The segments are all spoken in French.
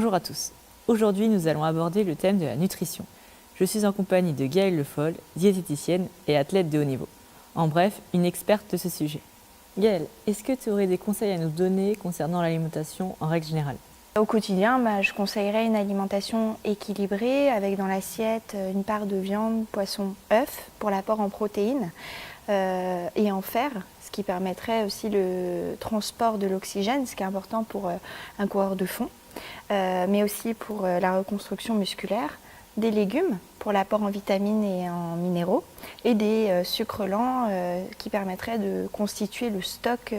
Bonjour à tous. Aujourd'hui, nous allons aborder le thème de la nutrition. Je suis en compagnie de Gaëlle Le Foll, diététicienne et athlète de haut niveau. En bref, une experte de ce sujet. Gaëlle, est-ce que tu aurais des conseils à nous donner concernant l'alimentation en règle générale ? Au quotidien, je conseillerais une alimentation équilibrée avec dans l'assiette une part de viande, poisson, œufs pour l'apport en protéines et en fer, ce qui permettrait aussi le transport de l'oxygène, ce qui est important pour un coureur de fond, mais aussi pour la reconstruction musculaire, des légumes pour l'apport en vitamines et en minéraux et des sucres lents qui permettraient de constituer le stock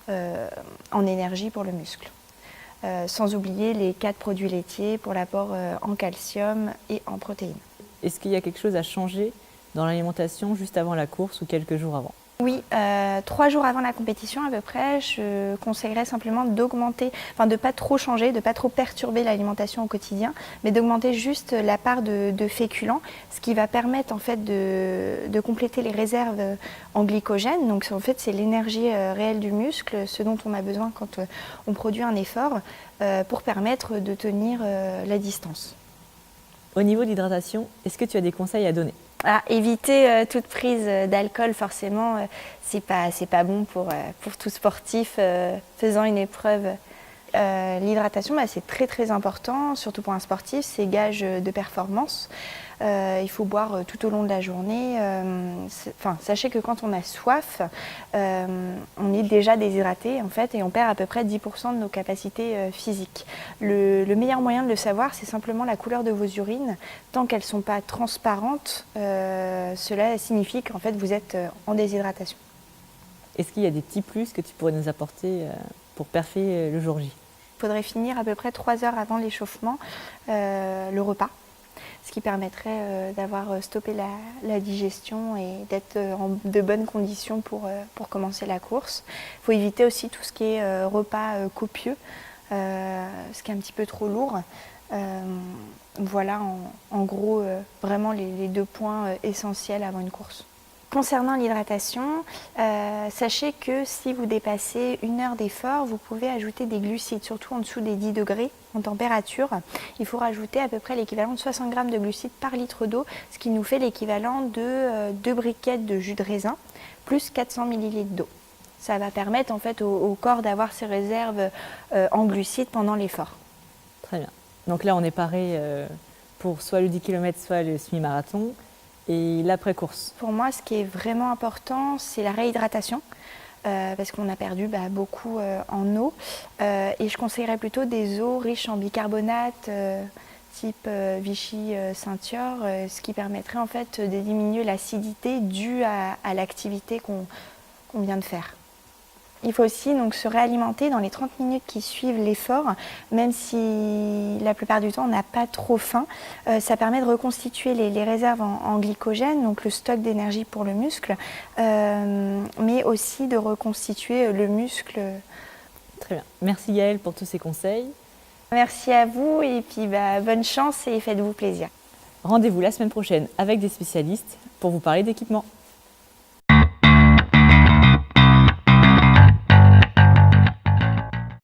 en énergie pour le muscle. Sans oublier les 4 produits laitiers pour l'apport en calcium et en protéines. Est-ce qu'il y a quelque chose à changer dans l'alimentation juste avant la course ou quelques jours avant ? Oui, 3 jours avant la compétition à peu près, je conseillerais simplement d'augmenter, de ne pas trop changer, de ne pas trop perturber l'alimentation au quotidien, mais d'augmenter juste la part de féculents, ce qui va permettre en fait de compléter les réserves en glycogène. Donc en fait c'est l'énergie réelle du muscle, ce dont on a besoin quand on produit un effort, pour permettre de tenir la distance. Au niveau de l'hydratation, est-ce que tu as des conseils à donner ? Éviter toute prise d'alcool, forcément, c'est pas bon pour tout sportif faisant une épreuve. L'hydratation, c'est très très important, surtout pour un sportif, c'est gage de performance. Il faut boire tout au long de la journée. Sachez que quand on a soif, on est déjà déshydraté en fait, et on perd à peu près 10% de nos capacités physiques. Le meilleur moyen de le savoir, c'est simplement la couleur de vos urines. Tant qu'elles ne sont pas transparentes, cela signifie qu'en fait vous êtes en déshydratation. Est-ce qu'il y a des petits plus que tu pourrais nous apporter pour parfaire le jour J ? Il faudrait finir à peu près 3 heures avant l'échauffement le repas, ce qui permettrait d'avoir stoppé la digestion et d'être de bonnes conditions pour commencer la course. Il faut éviter aussi tout ce qui est repas copieux, ce qui est un petit peu trop lourd. Voilà en gros vraiment les 2 points essentiels avant une course. Concernant l'hydratation, sachez que si vous dépassez 1 heure d'effort, vous pouvez ajouter des glucides, surtout en dessous des 10 degrés en température. Il faut rajouter à peu près l'équivalent de 60 g de glucides par litre d'eau, ce qui nous fait l'équivalent de 2 briquettes de jus de raisin, plus 400 ml d'eau. Ça va permettre en fait au corps d'avoir ses réserves en glucides pendant l'effort. Très bien. Donc là, on est paré pour soit le 10 km, soit le semi-marathon. Et l'après-course? Pour moi, ce qui est vraiment important, c'est la réhydratation, parce qu'on a perdu beaucoup en eau. Et je conseillerais plutôt des eaux riches en bicarbonate, type Vichy Saint-Thior, ce qui permettrait en fait de diminuer l'acidité due à l'activité qu'on vient de faire. Il faut aussi donc se réalimenter dans les 30 minutes qui suivent l'effort, même si la plupart du temps on n'a pas trop faim. Ça permet de reconstituer les réserves en glycogène, donc le stock d'énergie pour le muscle, mais aussi de reconstituer le muscle. Très bien. Merci Gaëlle pour tous ces conseils. Merci à vous et puis bonne chance et faites-vous plaisir. Rendez-vous la semaine prochaine avec des spécialistes pour vous parler d'équipement.